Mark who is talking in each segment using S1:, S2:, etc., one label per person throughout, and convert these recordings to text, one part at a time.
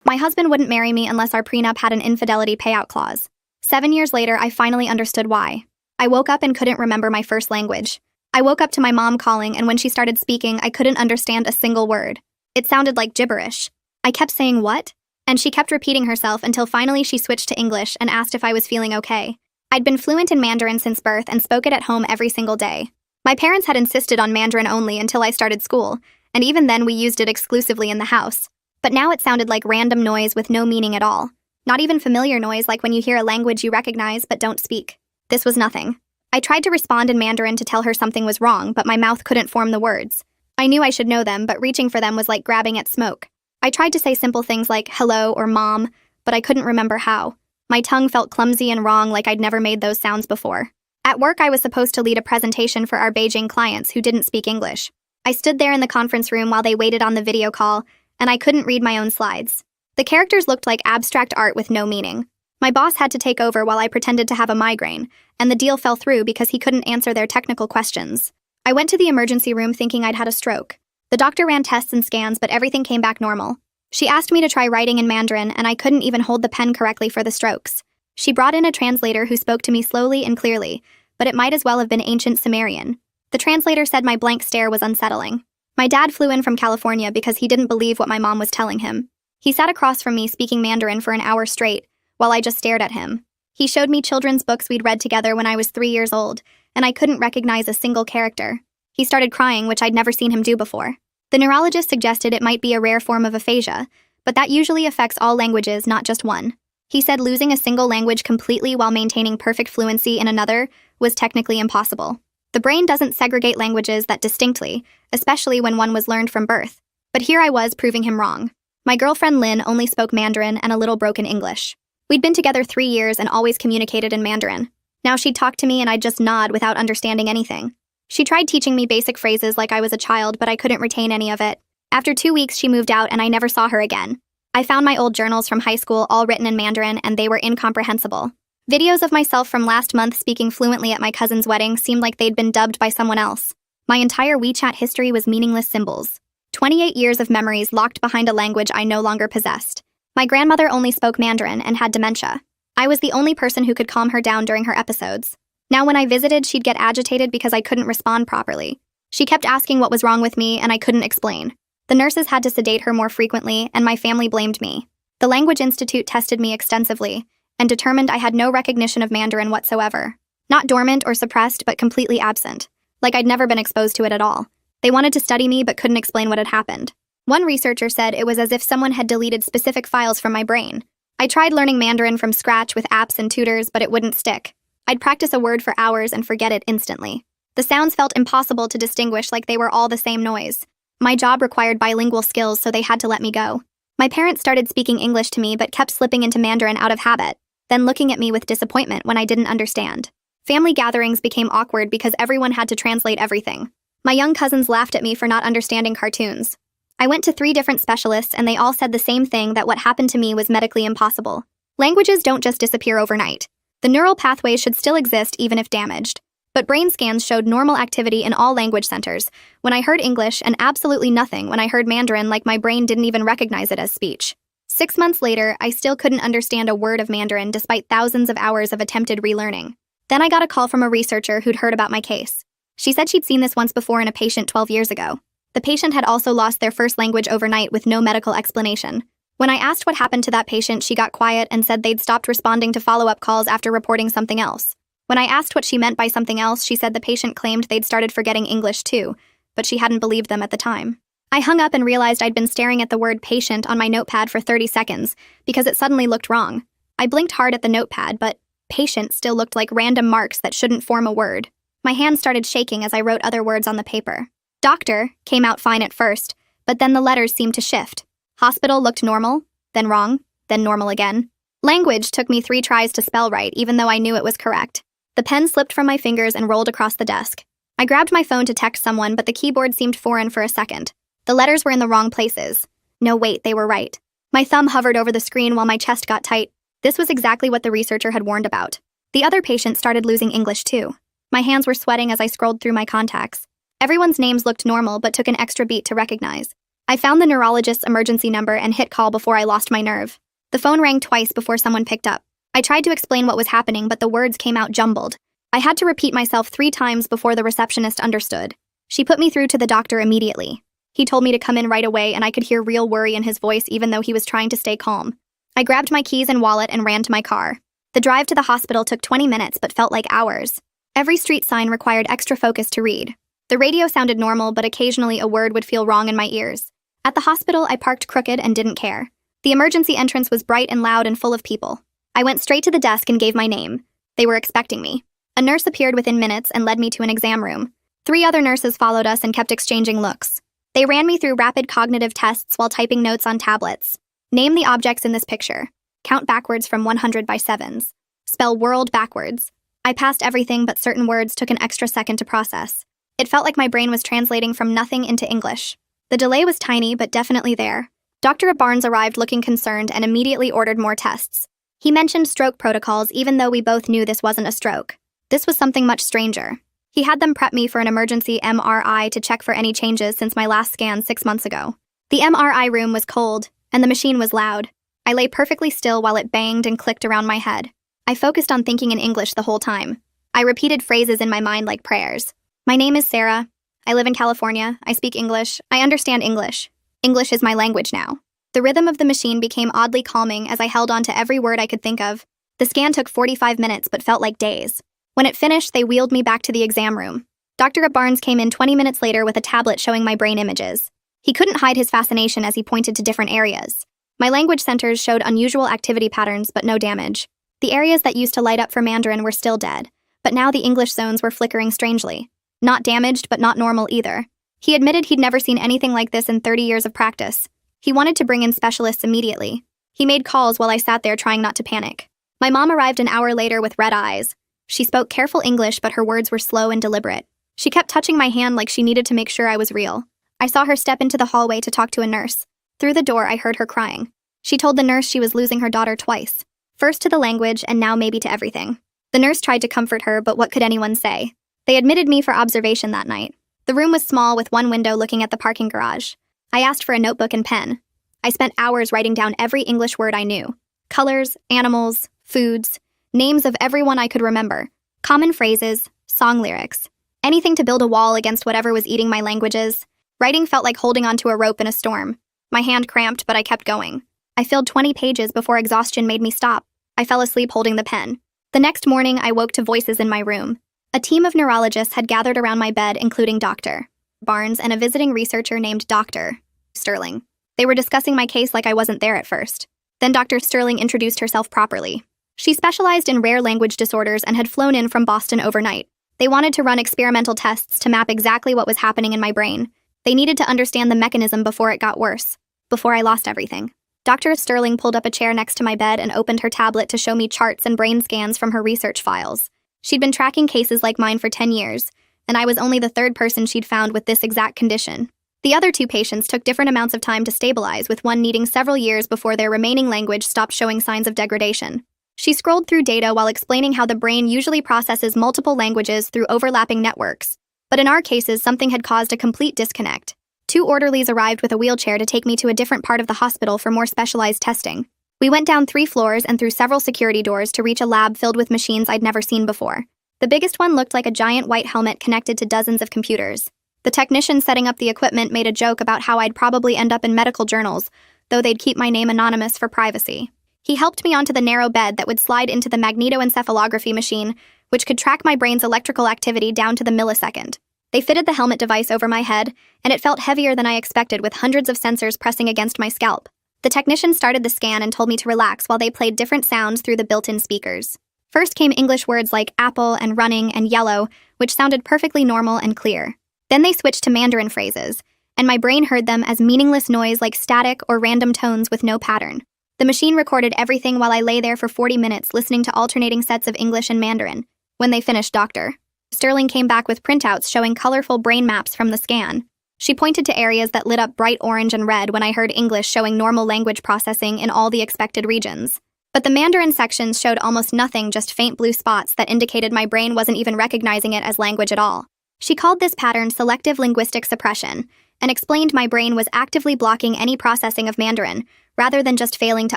S1: My husband wouldn't marry me unless our prenup had an infidelity payout clause. 7 years later, I finally understood why. I woke up and couldn't remember my first language. I woke up to my mom calling, and when she started speaking, I couldn't understand a single word. It sounded like gibberish. I kept saying, "What?" And she kept repeating herself until finally she switched to English and asked if I was feeling okay. I'd been fluent in Mandarin since birth and spoke it at home every single day. My parents had insisted on Mandarin only until I started school, and even then we used it exclusively in the house. But now it sounded like random noise with no meaning at all. Not even familiar noise like when you hear a language you recognize but don't speak. This was nothing. I tried to respond in Mandarin to tell her something was wrong, but my mouth couldn't form the words. I knew I should know them, but reaching for them was like grabbing at smoke. I tried to say simple things like hello or mom, but I couldn't remember how. My tongue felt clumsy and wrong, like I'd never made those sounds before. At work, I was supposed to lead a presentation for our Beijing clients who didn't speak English. I stood there in the conference room while they waited on the video call, and I couldn't read my own slides. The characters looked like abstract art with no meaning. My boss had to take over while I pretended to have a migraine, and the deal fell through because he couldn't answer their technical questions. I went to the emergency room thinking I'd had a stroke. The doctor ran tests and scans, but everything came back normal. She asked me to try writing in Mandarin, and I couldn't even hold the pen correctly for the strokes. She brought in a translator who spoke to me slowly and clearly, but it might as well have been ancient Sumerian. The translator said my blank stare was unsettling. My dad flew in from California because he didn't believe what my mom was telling him. He sat across from me speaking Mandarin for an hour straight, while I just stared at him. He showed me children's books we'd read together when I was 3 years old, and I couldn't recognize a single character. He started crying, which I'd never seen him do before. The neurologist suggested it might be a rare form of aphasia, but that usually affects all languages, not just one. He said losing a single language completely while maintaining perfect fluency in another was technically impossible. The brain doesn't segregate languages that distinctly, especially when one was learned from birth. But here I was proving him wrong. My girlfriend Lynn only spoke Mandarin and a little broken English. We'd been together 3 years and always communicated in Mandarin. Now she'd talk to me and I'd just nod without understanding anything. She tried teaching me basic phrases like I was a child, but I couldn't retain any of it. After 2 weeks, she moved out and I never saw her again. I found my old journals from high school all written in Mandarin, and they were incomprehensible. Videos of myself from last month speaking fluently at my cousin's wedding seemed like they'd been dubbed by someone else. My entire WeChat history was meaningless symbols. 28 years of memories locked behind a language I no longer possessed. My grandmother only spoke Mandarin and had dementia. I was the only person who could calm her down during her episodes. Now when I visited, she'd get agitated because I couldn't respond properly. She kept asking what was wrong with me, and I couldn't explain. The nurses had to sedate her more frequently, and my family blamed me. The Language Institute tested me extensively and determined I had no recognition of Mandarin whatsoever. Not dormant or suppressed, but completely absent. Like I'd never been exposed to it at all. They wanted to study me but couldn't explain what had happened. One researcher said it was as if someone had deleted specific files from my brain. I tried learning Mandarin from scratch with apps and tutors, but it wouldn't stick. I'd practice a word for hours and forget it instantly. The sounds felt impossible to distinguish, like they were all the same noise. My job required bilingual skills, so they had to let me go. My parents started speaking English to me but kept slipping into Mandarin out of habit, then looking at me with disappointment when I didn't understand. Family gatherings became awkward because everyone had to translate everything. My young cousins laughed at me for not understanding cartoons. I went to 3 different specialists and they all said the same thing, that what happened to me was medically impossible. Languages don't just disappear overnight. The neural pathways should still exist even if damaged. But brain scans showed normal activity in all language centers when I heard English, and absolutely nothing when I heard Mandarin, like my brain didn't even recognize it as speech. 6 months later, I still couldn't understand a word of Mandarin despite thousands of hours of attempted relearning. Then I got a call from a researcher who'd heard about my case. She said she'd seen this once before in a patient 12 years ago. The patient had also lost their first language overnight with no medical explanation. When I asked what happened to that patient, she got quiet and said they'd stopped responding to follow-up calls after reporting something else. When I asked what she meant by something else, she said the patient claimed they'd started forgetting English too, but she hadn't believed them at the time. I hung up and realized I'd been staring at the word patient on my notepad for 30 seconds because it suddenly looked wrong. I blinked hard at the notepad, but patient still looked like random marks that shouldn't form a word. My hand started shaking as I wrote other words on the paper. Doctor came out fine at first, but then the letters seemed to shift. Hospital looked normal, then wrong, then normal again. Language took me 3 tries to spell right, even though I knew it was correct. The pen slipped from my fingers and rolled across the desk. I grabbed my phone to text someone, but the keyboard seemed foreign for a second. The letters were in the wrong places. No, wait, they were right. My thumb hovered over the screen while my chest got tight. This was exactly what the researcher had warned about. The other patient started losing English too. My hands were sweating as I scrolled through my contacts. Everyone's names looked normal but took an extra beat to recognize. I found the neurologist's emergency number and hit call before I lost my nerve. The phone rang twice before someone picked up. I tried to explain what was happening, but the words came out jumbled. I had to repeat myself 3 times before the receptionist understood. She put me through to the doctor immediately. He told me to come in right away, and I could hear real worry in his voice even though he was trying to stay calm. I grabbed my keys and wallet and ran to my car. The drive to the hospital took 20 minutes but felt like hours. Every street sign required extra focus to read. The radio sounded normal, but occasionally a word would feel wrong in my ears. At the hospital, I parked crooked and didn't care. The emergency entrance was bright and loud and full of people. I went straight to the desk and gave my name. They were expecting me. A nurse appeared within minutes and led me to an exam room. 3 other nurses followed us and kept exchanging looks. They ran me through rapid cognitive tests while typing notes on tablets. Name the objects in this picture. Count backwards from 100 by 7s. Spell world backwards. I passed everything, but certain words took an extra second to process. It felt like my brain was translating from nothing into English. The delay was tiny, but definitely there. Dr. Barnes arrived looking concerned and immediately ordered more tests. He mentioned stroke protocols even though we both knew this wasn't a stroke. This was something much stranger. He had them prep me for an emergency MRI to check for any changes since my last scan 6 months ago. The MRI room was cold, and the machine was loud. I lay perfectly still while it banged and clicked around my head. I focused on thinking in English the whole time. I repeated phrases in my mind like prayers. My name is Sarah. I live in California. I speak English. I understand English. English is my language now. The rhythm of the machine became oddly calming as I held on to every word I could think of. The scan took 45 minutes but felt like days. When it finished, they wheeled me back to the exam room. Dr. Barnes came in 20 minutes later with a tablet showing my brain images. He couldn't hide his fascination as he pointed to different areas. My language centers showed unusual activity patterns but no damage. The areas that used to light up for Mandarin were still dead, but now the English zones were flickering strangely. Not damaged, but not normal either. He admitted he'd never seen anything like this in 30 years of practice. He wanted to bring in specialists immediately. He made calls while I sat there trying not to panic. My mom arrived an hour later with red eyes. She spoke careful English, but her words were slow and deliberate. She kept touching my hand like she needed to make sure I was real. I saw her step into the hallway to talk to a nurse. Through the door, I heard her crying. She told the nurse she was losing her daughter twice. First to the language, and now maybe to everything. The nurse tried to comfort her, but what could anyone say? They admitted me for observation that night. The room was small with one window looking at the parking garage. I asked for a notebook and pen. I spent hours writing down every English word I knew. Colors, animals, foods, names of everyone I could remember. Common phrases, song lyrics. Anything to build a wall against whatever was eating my languages. Writing felt like holding onto a rope in a storm. My hand cramped, but I kept going. I filled 20 pages before exhaustion made me stop. I fell asleep holding the pen. The next morning, I woke to voices in my room. A team of neurologists had gathered around my bed, including Dr. Barnes and a visiting researcher named Dr. Sterling. They were discussing my case like I wasn't there at first. Then Dr. Sterling introduced herself properly. She specialized in rare language disorders and had flown in from Boston overnight. They wanted to run experimental tests to map exactly what was happening in my brain. They needed to understand the mechanism before it got worse, before I lost everything. Dr. Sterling pulled up a chair next to my bed and opened her tablet to show me charts and brain scans from her research files. She'd been tracking cases like mine for 10 years, and I was only the 3rd person she'd found with this exact condition. The other 2 patients took different amounts of time to stabilize, with one needing several years before their remaining language stopped showing signs of degradation. She scrolled through data while explaining how the brain usually processes multiple languages through overlapping networks. But in our cases, something had caused a complete disconnect. 2 orderlies arrived with a wheelchair to take me to a different part of the hospital for more specialized testing. We went down 3 floors and through several security doors to reach a lab filled with machines I'd never seen before. The biggest one looked like a giant white helmet connected to dozens of computers. The technician setting up the equipment made a joke about how I'd probably end up in medical journals, though they'd keep my name anonymous for privacy. He helped me onto the narrow bed that would slide into the magnetoencephalography machine, which could track my brain's electrical activity down to the millisecond. They fitted the helmet device over my head, and it felt heavier than I expected with hundreds of sensors pressing against my scalp. The technician started the scan and told me to relax while they played different sounds through the built-in speakers. First came English words like apple and running and yellow, which sounded perfectly normal and clear. Then they switched to Mandarin phrases, and my brain heard them as meaningless noise like static or random tones with no pattern. The machine recorded everything while I lay there for 40 minutes listening to alternating sets of English and Mandarin. When they finished, Dr. Sterling came back with printouts showing colorful brain maps from the scan. She pointed to areas that lit up bright orange and red when I heard English showing normal language processing in all the expected regions. But the Mandarin sections showed almost nothing, just faint blue spots that indicated my brain wasn't even recognizing it as language at all. She called this pattern selective linguistic suppression, and explained my brain was actively blocking any processing of Mandarin, rather than just failing to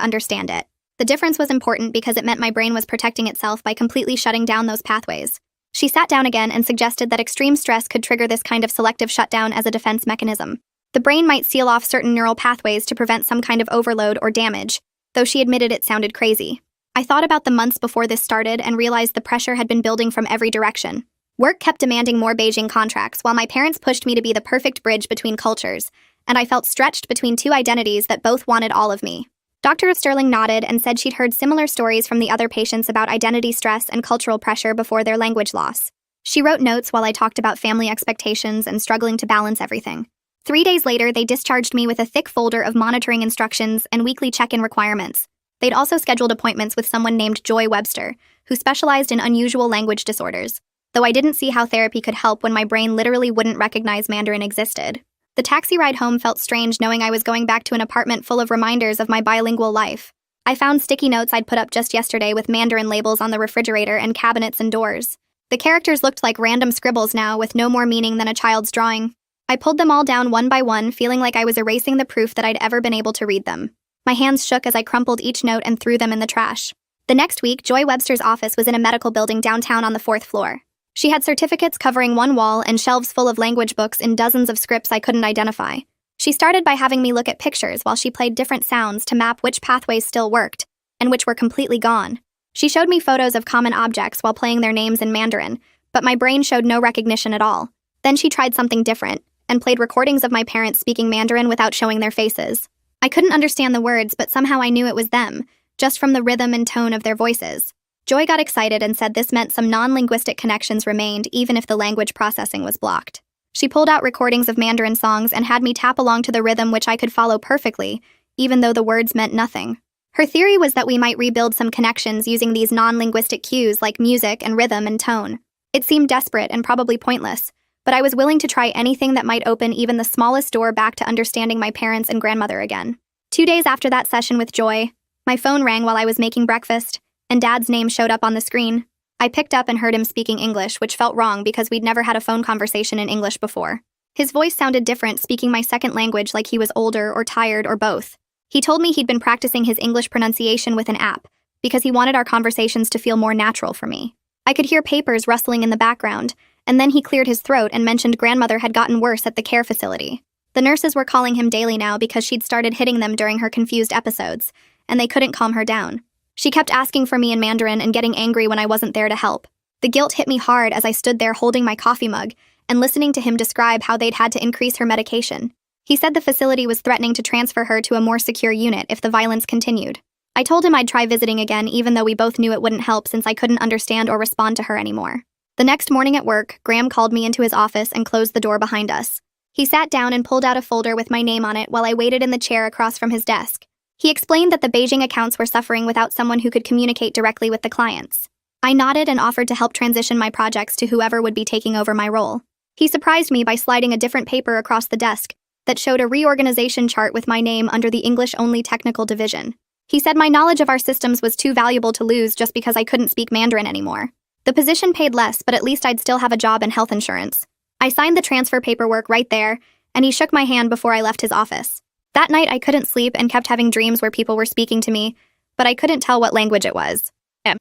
S1: understand it. The difference was important because it meant my brain was protecting itself by completely shutting down those pathways. She sat down again and suggested that extreme stress could trigger this kind of selective shutdown as a defense mechanism. The brain might seal off certain neural pathways to prevent some kind of overload or damage, though she admitted it sounded crazy. I thought about the months before this started and realized the pressure had been building from every direction. Work kept demanding more Beijing contracts, while my parents pushed me to be the perfect bridge between cultures, and I felt stretched between two identities that both wanted all of me. Dr. Sterling nodded and said she'd heard similar stories from the other patients about identity stress and cultural pressure before their language loss. She wrote notes while I talked about family expectations and struggling to balance everything. 3 days later, they discharged me with a thick folder of monitoring instructions and weekly check-in requirements. They'd also scheduled appointments with someone named Joy Webster, who specialized in unusual language disorders, though I didn't see how therapy could help when my brain literally wouldn't recognize Mandarin existed. The taxi ride home felt strange knowing I was going back to an apartment full of reminders of my bilingual life. I found sticky notes I'd put up just yesterday with Mandarin labels on the refrigerator and cabinets and doors. The characters looked like random scribbles now with no more meaning than a child's drawing. I pulled them all down one by one, feeling like I was erasing the proof that I'd ever been able to read them. My hands shook as I crumpled each note and threw them in the trash. The next week, Joy Webster's office was in a medical building downtown on the 4th floor. She had certificates covering one wall and shelves full of language books in dozens of scripts I couldn't identify. She started by having me look at pictures while she played different sounds to map which pathways still worked, and which were completely gone. She showed me photos of common objects while playing their names in Mandarin, but my brain showed no recognition at all. Then she tried something different, and played recordings of my parents speaking Mandarin without showing their faces. I couldn't understand the words, but somehow I knew it was them, just from the rhythm and tone of their voices. Joy got excited and said this meant some non-linguistic connections remained even if the language processing was blocked. She pulled out recordings of Mandarin songs and had me tap along to the rhythm which I could follow perfectly, even though the words meant nothing. Her theory was that we might rebuild some connections using these non-linguistic cues like music and rhythm and tone. It seemed desperate and probably pointless, but I was willing to try anything that might open even the smallest door back to understanding my parents and grandmother again. 2 days after that session with Joy, my phone rang while I was making breakfast, and Dad's name showed up on the screen. I picked up and heard him speaking English, which felt wrong because we'd never had a phone conversation in English before. His voice sounded different, speaking my second language like he was older or tired or both. He told me he'd been practicing his English pronunciation with an app because he wanted our conversations to feel more natural for me. I could hear papers rustling in the background, and then he cleared his throat and mentioned grandmother had gotten worse at the care facility. The nurses were calling him daily now because she'd started hitting them during her confused episodes, and they couldn't calm her down. She kept asking for me in Mandarin and getting angry when I wasn't there to help. The guilt hit me hard as I stood there holding my coffee mug and listening to him describe how they'd had to increase her medication. He said the facility was threatening to transfer her to a more secure unit if the violence continued. I told him I'd try visiting again even though we both knew it wouldn't help since I couldn't understand or respond to her anymore. The next morning at work, Graham called me into his office and closed the door behind us. He sat down and pulled out a folder with my name on it while I waited in the chair across from his desk. He explained that the Beijing accounts were suffering without someone who could communicate directly with the clients. I nodded and offered to help transition my projects to whoever would be taking over my role. He surprised me by sliding a different paper across the desk that showed a reorganization chart with my name under the English-only technical division. He said my knowledge of our systems was too valuable to lose just because I couldn't speak Mandarin anymore. The position paid less, but at least I'd still have a job and health insurance. I signed the transfer paperwork right there, and he shook my hand before I left his office. That night, I couldn't sleep and kept having dreams where people were speaking to me, but I couldn't tell what language it was.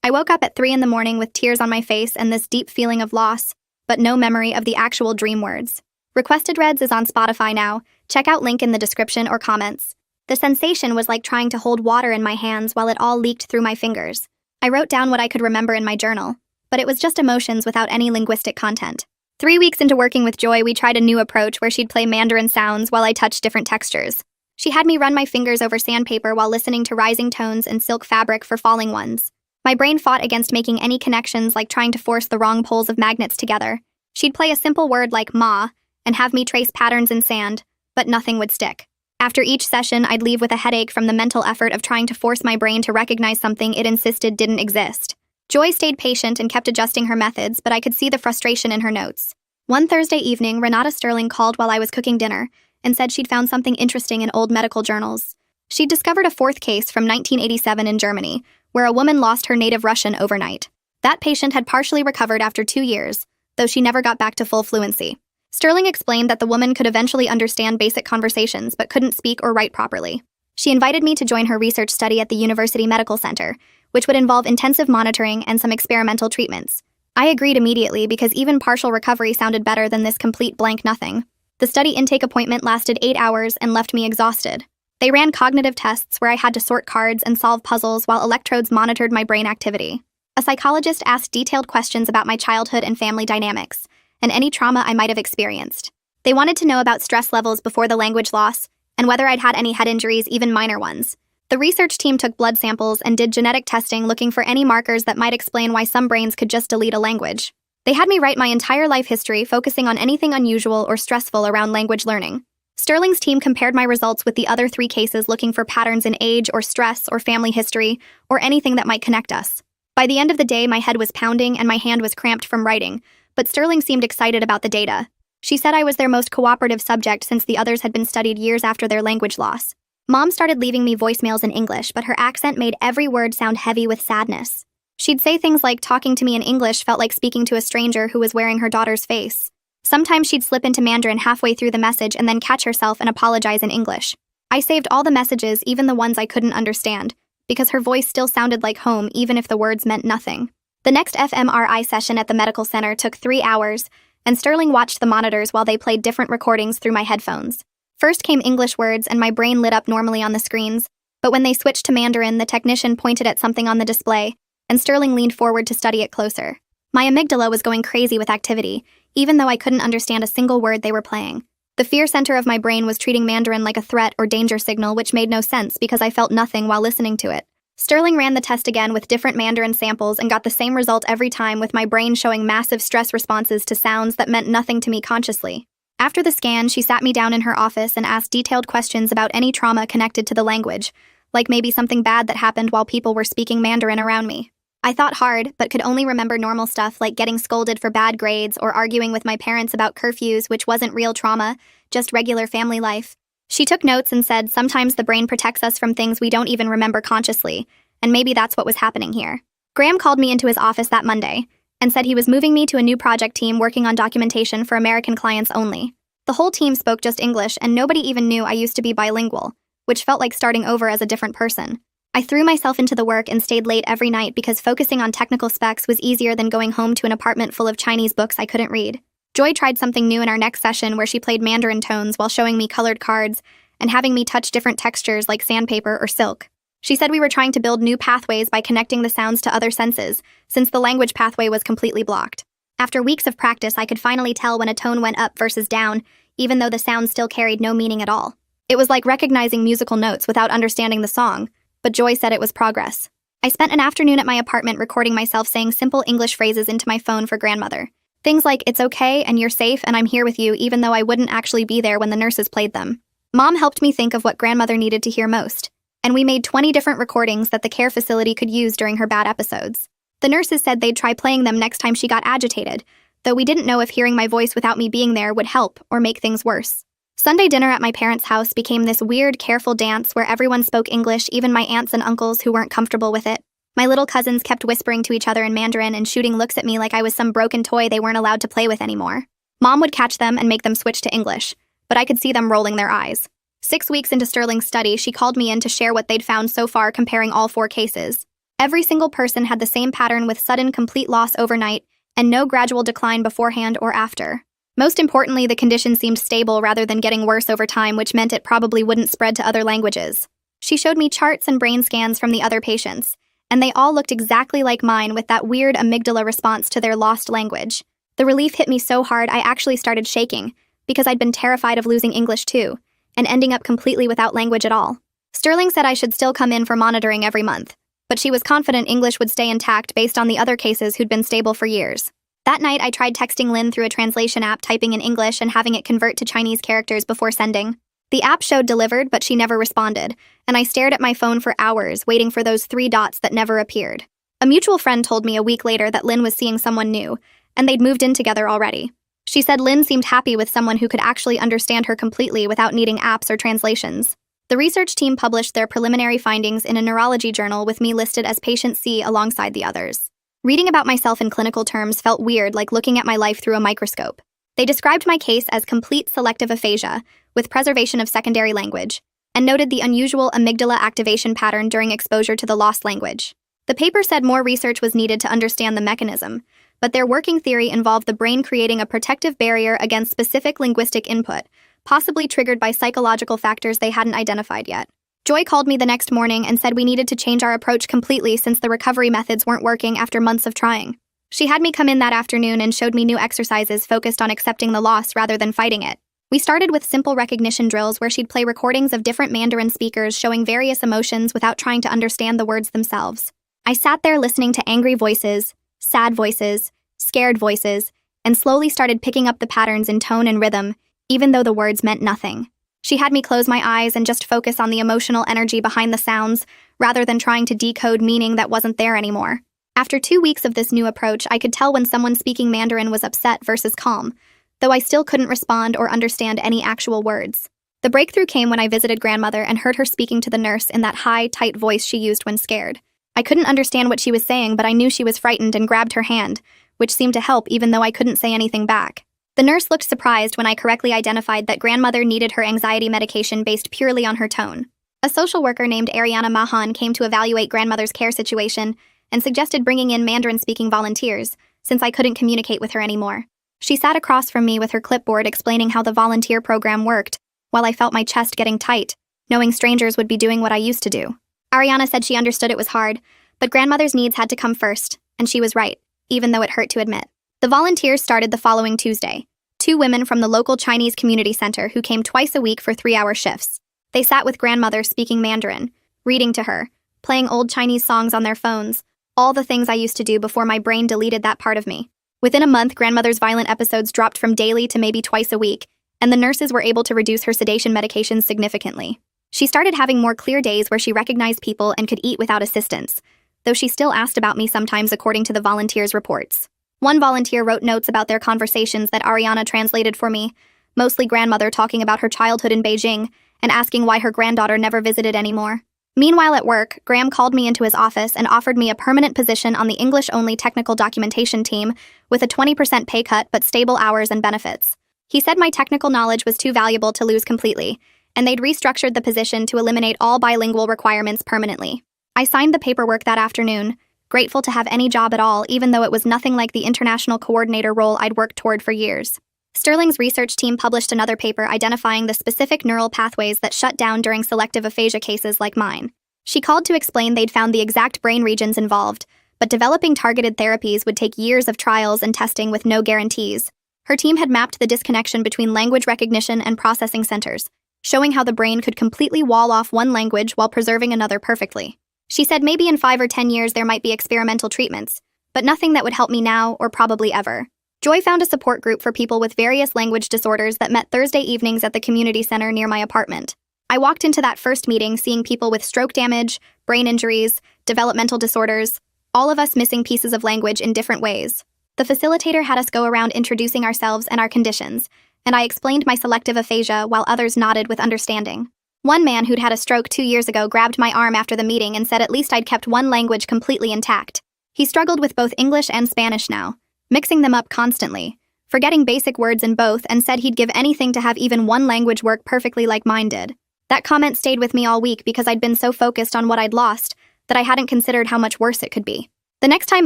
S1: I woke up at 3 in the morning with tears on my face and this deep feeling of loss, but no memory of the actual dream words. Requested Reds is on Spotify now. Check out link in the description or comments. The sensation was like trying to hold water in my hands while it all leaked through my fingers. I wrote down what I could remember in my journal, but it was just emotions without any linguistic content. 3 weeks into working with Joy, we tried a new approach where she'd play Mandarin sounds while I touched different textures. She had me run my fingers over sandpaper while listening to rising tones and silk fabric for falling ones. My brain fought against making any connections, like trying to force the wrong poles of magnets together. She'd play a simple word like ma and have me trace patterns in sand, but nothing would stick. After each session, I'd leave with a headache from the mental effort of trying to force my brain to recognize something it insisted didn't exist. Joy stayed patient and kept adjusting her methods, but I could see the frustration in her notes. One Thursday evening, Renata Sterling called while I was cooking dinner and said she'd found something interesting in old medical journals. She'd discovered a 4th case from 1987 in Germany, where a woman lost her native Russian overnight. That patient had partially recovered after 2 years, though she never got back to full fluency. Sterling explained that the woman could eventually understand basic conversations but couldn't speak or write properly. She invited me to join her research study at the University Medical Center, which would involve intensive monitoring and some experimental treatments. I agreed immediately because even partial recovery sounded better than this complete blank nothing. The study intake appointment lasted 8 hours and left me exhausted. They ran cognitive tests where I had to sort cards and solve puzzles while electrodes monitored my brain activity. A psychologist asked detailed questions about my childhood and family dynamics, and any trauma I might have experienced. They wanted to know about stress levels before the language loss, and whether I'd had any head injuries, even minor ones. The research team took blood samples and did genetic testing looking for any markers that might explain why some brains could just delete a language. They had me write my entire life history, focusing on anything unusual or stressful around language learning. Sterling's team compared my results with the other 3 cases, looking for patterns in age or stress or family history or anything that might connect us. By the end of the day, my head was pounding and my hand was cramped from writing, but Sterling seemed excited about the data. She said I was their most cooperative subject since the others had been studied years after their language loss. Mom started leaving me voicemails in English, but her accent made every word sound heavy with sadness. She'd say things like talking to me in English felt like speaking to a stranger who was wearing her daughter's face. Sometimes she'd slip into Mandarin halfway through the message and then catch herself and apologize in English. I saved all the messages, even the ones I couldn't understand, because her voice still sounded like home even if the words meant nothing. The next fMRI session at the medical center took 3 hours, and Sterling watched the monitors while they played different recordings through my headphones. First came English words and my brain lit up normally on the screens, but when they switched to Mandarin, the technician pointed at something on the display, and Sterling leaned forward to study it closer. My amygdala was going crazy with activity, even though I couldn't understand a single word they were playing. The fear center of my brain was treating Mandarin like a threat or danger signal, which made no sense because I felt nothing while listening to it. Sterling ran the test again with different Mandarin samples and got the same result every time, with my brain showing massive stress responses to sounds that meant nothing to me consciously. After the scan, she sat me down in her office and asked detailed questions about any trauma connected to the language, like maybe something bad that happened while people were speaking Mandarin around me. I thought hard, but could only remember normal stuff like getting scolded for bad grades or arguing with my parents about curfews, which wasn't real trauma, just regular family life. She took notes and said sometimes the brain protects us from things we don't even remember consciously, and maybe that's what was happening here. Graham called me into his office that Monday and said he was moving me to a new project team working on documentation for American clients only. The whole team spoke just English, and nobody even knew I used to be bilingual, which felt like starting over as a different person. I threw myself into the work and stayed late every night because focusing on technical specs was easier than going home to an apartment full of Chinese books I couldn't read. Joy tried something new in our next session where she played Mandarin tones while showing me colored cards and having me touch different textures like sandpaper or silk. She said we were trying to build new pathways by connecting the sounds to other senses, since the language pathway was completely blocked. After weeks of practice, I could finally tell when a tone went up versus down, even though the sound still carried no meaning at all. It was like recognizing musical notes without understanding the song, but Joy said it was progress. I spent an afternoon at my apartment recording myself saying simple English phrases into my phone for grandmother. Things like, "It's okay, and you're safe, and I'm here with you," even though I wouldn't actually be there when the nurses played them. Mom helped me think of what grandmother needed to hear most, and we made 20 different recordings that the care facility could use during her bad episodes. The nurses said they'd try playing them next time she got agitated, though we didn't know if hearing my voice without me being there would help or make things worse. Sunday dinner at my parents' house became this weird, careful dance where everyone spoke English, even my aunts and uncles who weren't comfortable with it. My little cousins kept whispering to each other in Mandarin and shooting looks at me like I was some broken toy they weren't allowed to play with anymore. Mom would catch them and make them switch to English, but I could see them rolling their eyes. 6 weeks into Sterling's study, she called me in to share what they'd found so far, comparing all 4 cases. Every single person had the same pattern, with sudden, complete loss overnight and no gradual decline beforehand or after. Most importantly, the condition seemed stable rather than getting worse over time, which meant it probably wouldn't spread to other languages. She showed me charts and brain scans from the other patients, and they all looked exactly like mine, with that weird amygdala response to their lost language. The relief hit me so hard I actually started shaking, because I'd been terrified of losing English too, and ending up completely without language at all. Sterling said I should still come in for monitoring every month, but she was confident English would stay intact based on the other cases who'd been stable for years. That night, I tried texting Lynn through a translation app, typing in English and having it convert to Chinese characters before sending. The app showed delivered, but she never responded, and I stared at my phone for hours, waiting for those 3 dots that never appeared. A mutual friend told me a week later that Lynn was seeing someone new, and they'd moved in together already. She said Lynn seemed happy with someone who could actually understand her completely without needing apps or translations. The research team published their preliminary findings in a neurology journal, with me listed as patient C alongside the others. Reading about myself in clinical terms felt weird, like looking at my life through a microscope. They described my case as complete selective aphasia, with preservation of secondary language, and noted the unusual amygdala activation pattern during exposure to the lost language. The paper said more research was needed to understand the mechanism, but their working theory involved the brain creating a protective barrier against specific linguistic input, possibly triggered by psychological factors they hadn't identified yet. Joy called me the next morning and said we needed to change our approach completely since the recovery methods weren't working after months of trying. She had me come in that afternoon and showed me new exercises focused on accepting the loss rather than fighting it. We started with simple recognition drills where she'd play recordings of different Mandarin speakers showing various emotions without trying to understand the words themselves. I sat there listening to angry voices, sad voices, scared voices, and slowly started picking up the patterns in tone and rhythm, even though the words meant nothing. She had me close my eyes and just focus on the emotional energy behind the sounds, rather than trying to decode meaning that wasn't there anymore. After 2 weeks of this new approach, I could tell when someone speaking Mandarin was upset versus calm, though I still couldn't respond or understand any actual words. The breakthrough came when I visited grandmother and heard her speaking to the nurse in that high, tight voice she used when scared. I couldn't understand what she was saying, but I knew she was frightened and grabbed her hand, which seemed to help even though I couldn't say anything back. The nurse looked surprised when I correctly identified that grandmother needed her anxiety medication based purely on her tone. A social worker named Ariana Mahan came to evaluate grandmother's care situation and suggested bringing in Mandarin-speaking volunteers, since I couldn't communicate with her anymore. She sat across from me with her clipboard explaining how the volunteer program worked, while I felt my chest getting tight, knowing strangers would be doing what I used to do. Ariana said she understood it was hard, but grandmother's needs had to come first, and she was right, even though it hurt to admit. The volunteers started the following Tuesday. 2 women from the local Chinese community center who came twice a week for 3-hour shifts. They sat with grandmother speaking Mandarin, reading to her, playing old Chinese songs on their phones, all the things I used to do before my brain deleted that part of me. Within a month, grandmother's violent episodes dropped from daily to maybe twice a week, and the nurses were able to reduce her sedation medications significantly. She started having more clear days where she recognized people and could eat without assistance, though she still asked about me sometimes according to the volunteers' reports. One volunteer wrote notes about their conversations that Ariana translated for me, mostly grandmother talking about her childhood in Beijing and asking why her granddaughter never visited anymore. Meanwhile at work, Graham called me into his office and offered me a permanent position on the English-only technical documentation team with a 20% pay cut but stable hours and benefits. He said my technical knowledge was too valuable to lose completely, and they'd restructured the position to eliminate all bilingual requirements permanently. I signed the paperwork that afternoon, grateful to have any job at all, even though it was nothing like the international coordinator role I'd worked toward for years. Sterling's research team published another paper identifying the specific neural pathways that shut down during selective aphasia cases like mine. She called to explain they'd found the exact brain regions involved, but developing targeted therapies would take years of trials and testing with no guarantees. Her team had mapped the disconnection between language recognition and processing centers, showing how the brain could completely wall off one language while preserving another perfectly. She said maybe in 5 or 10 years there might be experimental treatments, but nothing that would help me now or probably ever. Joy found a support group for people with various language disorders that met Thursday evenings at the community center near my apartment. I walked into that first meeting seeing people with stroke damage, brain injuries, developmental disorders, all of us missing pieces of language in different ways. The facilitator had us go around introducing ourselves and our conditions, and I explained my selective aphasia while others nodded with understanding. One man who'd had a stroke 2 years ago grabbed my arm after the meeting and said at least I'd kept one language completely intact. He struggled with both English and Spanish now, mixing them up constantly, forgetting basic words in both, and said he'd give anything to have even one language work perfectly like mine did. That comment stayed with me all week because I'd been so focused on what I'd lost that I hadn't considered how much worse it could be. The next time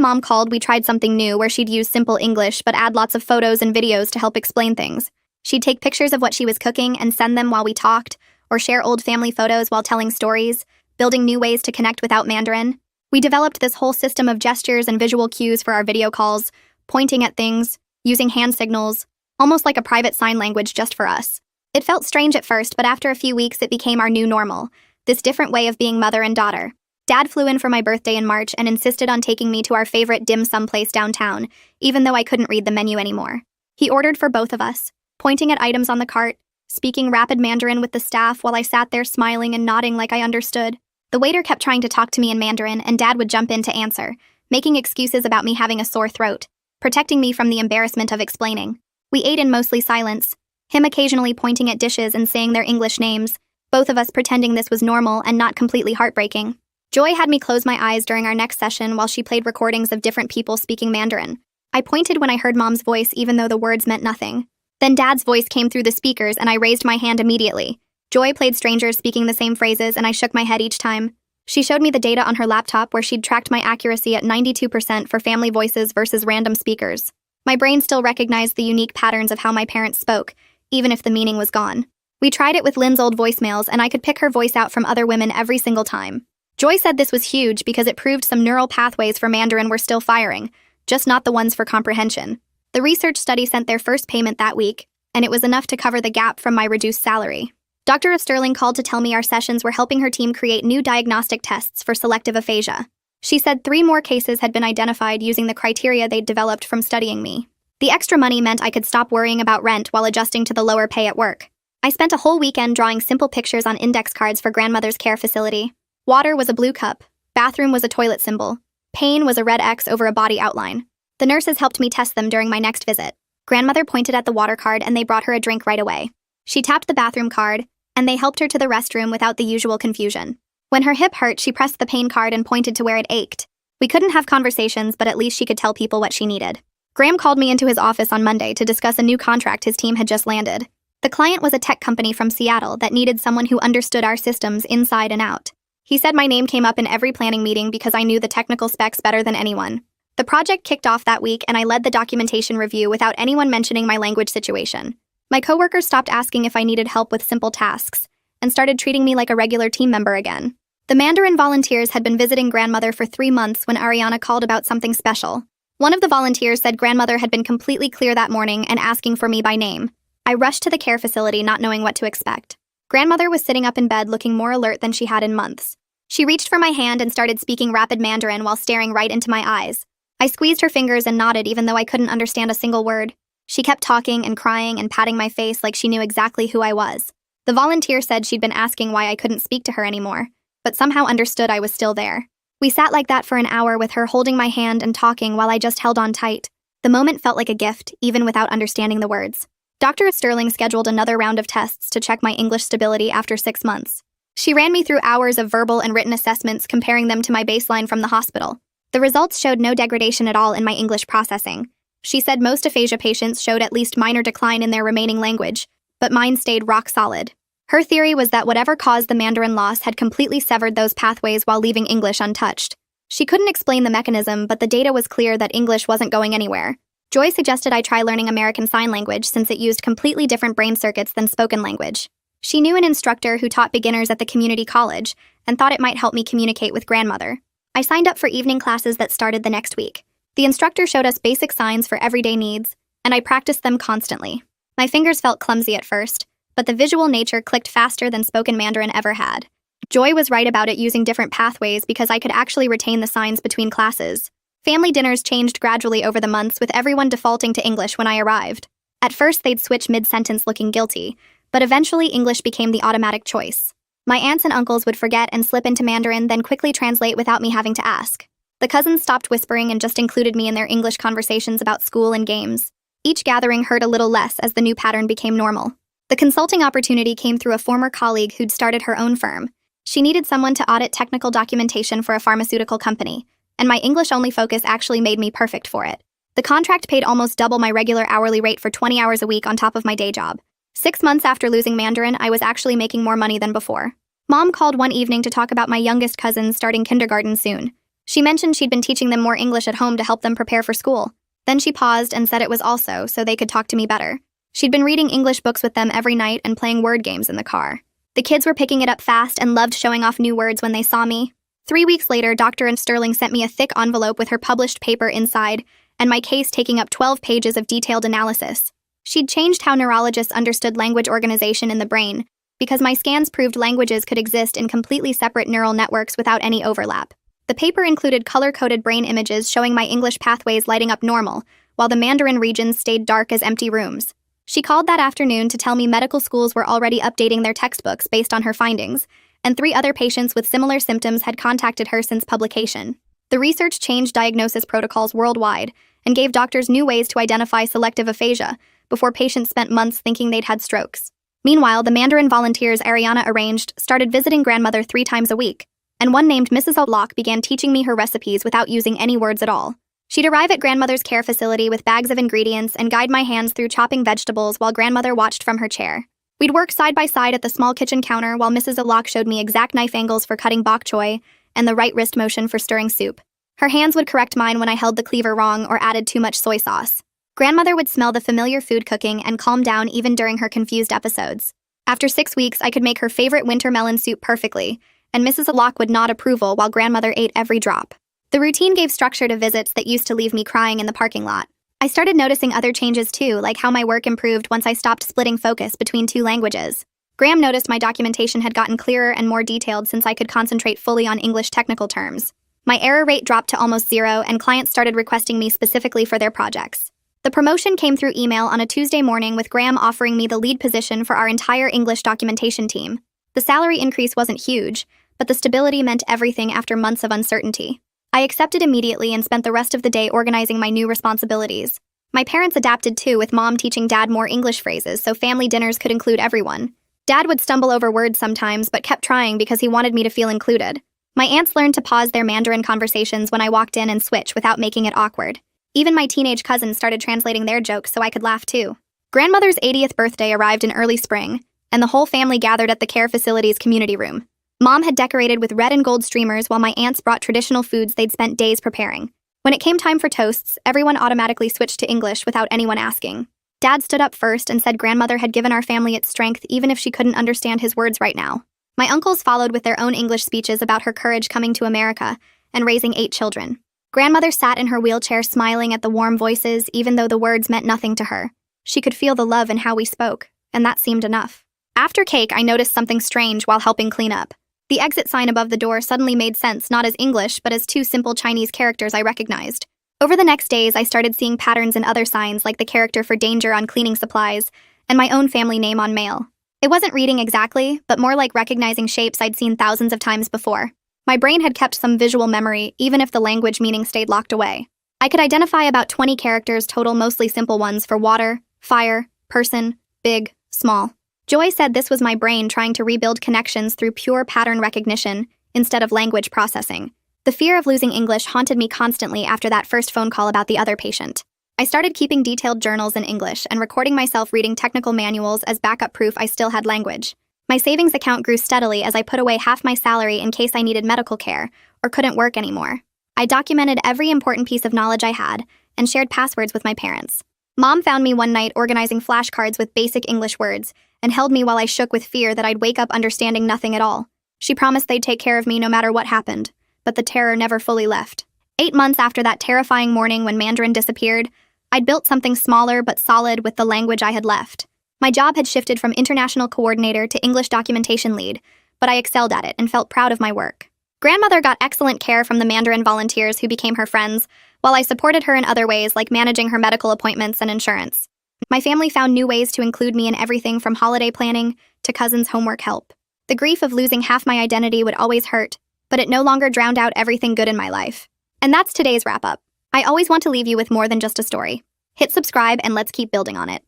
S1: Mom called, we tried something new where she'd use simple English but add lots of photos and videos to help explain things. She'd take pictures of what she was cooking and send them while we talked, or share old family photos while telling stories, building new ways to connect without Mandarin. We developed this whole system of gestures and visual cues for our video calls, pointing at things, using hand signals, almost like a private sign language just for us. It felt strange at first, but after a few weeks it became our new normal, this different way of being mother and daughter. Dad flew in for my birthday in March and insisted on taking me to our favorite dim sum place downtown, even though I couldn't read the menu anymore. He ordered for both of us, pointing at items on the cart, speaking rapid Mandarin with the staff while I sat there smiling and nodding like I understood. The waiter kept trying to talk to me in Mandarin, and Dad would jump in to answer, making excuses about me having a sore throat, protecting me from the embarrassment of explaining. We ate in mostly silence, him occasionally pointing at dishes and saying their English names, both of us pretending this was normal and not completely heartbreaking. Joy had me close my eyes during our next session while she played recordings of different people speaking Mandarin. I pointed when I heard Mom's voice even though the words meant nothing. Then Dad's voice came through the speakers and I raised my hand immediately. Joy played strangers speaking the same phrases and I shook my head each time. She showed me the data on her laptop where she'd tracked my accuracy at 92% for family voices versus random speakers. My brain still recognized the unique patterns of how my parents spoke, even if the meaning was gone. We tried it with Lynn's old voicemails and I could pick her voice out from other women every single time. Joy said this was huge because it proved some neural pathways for Mandarin were still firing, just not the ones for comprehension. The research study sent their first payment that week, and it was enough to cover the gap from my reduced salary. Dr. Sterling called to tell me our sessions were helping her team create new diagnostic tests for selective aphasia. She said 3 more cases had been identified using the criteria they'd developed from studying me. The extra money meant I could stop worrying about rent while adjusting to the lower pay at work. I spent a whole weekend drawing simple pictures on index cards for grandmother's care facility. Water was a blue cup, bathroom was a toilet symbol, pain was a red X over a body outline. The nurses helped me test them during my next visit. Grandmother pointed at the water card and they brought her a drink right away. She tapped the bathroom card, and they helped her to the restroom without the usual confusion. When her hip hurt, she pressed the pain card and pointed to where it ached. We couldn't have conversations, but at least she could tell people what she needed. Graham called me into his office on Monday to discuss a new contract his team had just landed. The client was a tech company from Seattle that needed someone who understood our systems inside and out. He said my name came up in every planning meeting because I knew the technical specs better than anyone. The project kicked off that week and I led the documentation review without anyone mentioning my language situation. My coworkers stopped asking if I needed help with simple tasks and started treating me like a regular team member again. The Mandarin volunteers had been visiting grandmother for 3 months when Ariana called about something special. One of the volunteers said grandmother had been completely clear that morning and asking for me by name. I rushed to the care facility not knowing what to expect. Grandmother was sitting up in bed looking more alert than she had in months. She reached for my hand and started speaking rapid Mandarin while staring right into my eyes. I squeezed her fingers and nodded even though I couldn't understand a single word. She kept talking and crying and patting my face like she knew exactly who I was. The volunteer said she'd been asking why I couldn't speak to her anymore, but somehow understood I was still there. We sat like that for an hour with her holding my hand and talking while I just held on tight. The moment felt like a gift, even without understanding the words. Dr. Sterling scheduled another round of tests to check my English stability after 6 months. She ran me through hours of verbal and written assessments comparing them to my baseline from the hospital. The results showed no degradation at all in my English processing. She said most aphasia patients showed at least minor decline in their remaining language, but mine stayed rock solid. Her theory was that whatever caused the Mandarin loss had completely severed those pathways while leaving English untouched. She couldn't explain the mechanism, but the data was clear that English wasn't going anywhere. Joy suggested I try learning American Sign Language since it used completely different brain circuits than spoken language. She knew an instructor who taught beginners at the community college and thought it might help me communicate with grandmother. I signed up for evening classes that started the next week. The instructor showed us basic signs for everyday needs, and I practiced them constantly. My fingers felt clumsy at first, but the visual nature clicked faster than spoken Mandarin ever had. Joy was right about it using different pathways because I could actually retain the signs between classes. Family dinners changed gradually over the months with everyone defaulting to English when I arrived. At first they'd switch mid-sentence looking guilty, but eventually English became the automatic choice. My aunts and uncles would forget and slip into Mandarin, then quickly translate without me having to ask. The cousins stopped whispering and just included me in their English conversations about school and games. Each gathering hurt a little less as the new pattern became normal. The consulting opportunity came through a former colleague who'd started her own firm. She needed someone to audit technical documentation for a pharmaceutical company, and my English-only focus actually made me perfect for it. The contract paid almost double my regular hourly rate for 20 hours a week on top of my day job. 6 months after losing Mandarin, I was actually making more money than before. Mom called one evening to talk about my youngest cousins starting kindergarten soon. She mentioned she'd been teaching them more English at home to help them prepare for school. Then she paused and said it was also so they could talk to me better. She'd been reading English books with them every night and playing word games in the car. The kids were picking it up fast and loved showing off new words when they saw me. 3 weeks later, Dr. Sterling sent me a thick envelope with her published paper inside, and my case taking up 12 pages of detailed analysis. She'd changed how neurologists understood language organization in the brain, because my scans proved languages could exist in completely separate neural networks without any overlap. The paper included color-coded brain images showing my English pathways lighting up normal, while the Mandarin regions stayed dark as empty rooms. She called that afternoon to tell me medical schools were already updating their textbooks based on her findings, and 3 other patients with similar symptoms had contacted her since publication. The research changed diagnosis protocols worldwide and gave doctors new ways to identify selective aphasia before patients spent months thinking they'd had strokes. Meanwhile, the Mandarin volunteers Ariana arranged started visiting grandmother 3 times a week, and one named Mrs. O'Lock began teaching me her recipes without using any words at all. She'd arrive at grandmother's care facility with bags of ingredients and guide my hands through chopping vegetables while grandmother watched from her chair. We'd work side by side at the small kitchen counter while Mrs. Alok showed me exact knife angles for cutting bok choy and the right wrist motion for stirring soup. Her hands would correct mine when I held the cleaver wrong or added too much soy sauce. Grandmother would smell the familiar food cooking and calm down even during her confused episodes. After 6 weeks, I could make her favorite winter melon soup perfectly, and Mrs. Alok would nod approval while grandmother ate every drop. The routine gave structure to visits that used to leave me crying in the parking lot. I started noticing other changes too, like how my work improved once I stopped splitting focus between 2 languages. Graham noticed my documentation had gotten clearer and more detailed since I could concentrate fully on English technical terms. My error rate dropped to almost 0, and clients started requesting me specifically for their projects. The promotion came through email on a Tuesday morning, with Graham offering me the lead position for our entire English documentation team. The salary increase wasn't huge, but the stability meant everything after months of uncertainty. I accepted immediately and spent the rest of the day organizing my new responsibilities. My parents adapted too, with Mom teaching Dad more English phrases so family dinners could include everyone. Dad would stumble over words sometimes, but kept trying because he wanted me to feel included. My aunts learned to pause their Mandarin conversations when I walked in and switch without making it awkward. Even my teenage cousins started translating their jokes so I could laugh too. Grandmother's 80th birthday arrived in early spring, and the whole family gathered at the care facility's community room. Mom had decorated with red and gold streamers while my aunts brought traditional foods they'd spent days preparing. When it came time for toasts, everyone automatically switched to English without anyone asking. Dad stood up first and said grandmother had given our family its strength even if she couldn't understand his words right now. My uncles followed with their own English speeches about her courage coming to America and raising 8 children. Grandmother sat in her wheelchair smiling at the warm voices even though the words meant nothing to her. She could feel the love in how we spoke, and that seemed enough. After cake, I noticed something strange while helping clean up. The exit sign above the door suddenly made sense, not as English, but as 2 simple Chinese characters I recognized. Over the next days, I started seeing patterns in other signs, like the character for danger on cleaning supplies, and my own family name on mail. It wasn't reading exactly, but more like recognizing shapes I'd seen thousands of times before. My brain had kept some visual memory, even if the language meaning stayed locked away. I could identify about 20 characters total, mostly simple ones for water, fire, person, big, small. Joy said this was my brain trying to rebuild connections through pure pattern recognition instead of language processing. The fear of losing English haunted me constantly after that first phone call about the other patient. I started keeping detailed journals in English and recording myself reading technical manuals as backup proof I still had language. My savings account grew steadily as I put away half my salary in case I needed medical care or couldn't work anymore. I documented every important piece of knowledge I had and shared passwords with my parents. Mom found me one night organizing flashcards with basic English words and held me while I shook with fear that I'd wake up understanding nothing at all. She promised they'd take care of me no matter what happened, but the terror never fully left. 8 months after that terrifying morning when Mandarin disappeared, I'd built something smaller but solid with the language I had left. My job had shifted from international coordinator to English documentation lead, but I excelled at it and felt proud of my work. Grandmother got excellent care from the Mandarin volunteers who became her friends, while I supported her in other ways like managing her medical appointments and insurance. My family found new ways to include me in everything from holiday planning to cousins' homework help. The grief of losing half my identity would always hurt, but it no longer drowned out everything good in my life. And that's today's wrap-up. I always want to leave you with more than just a story. Hit subscribe and let's keep building on it.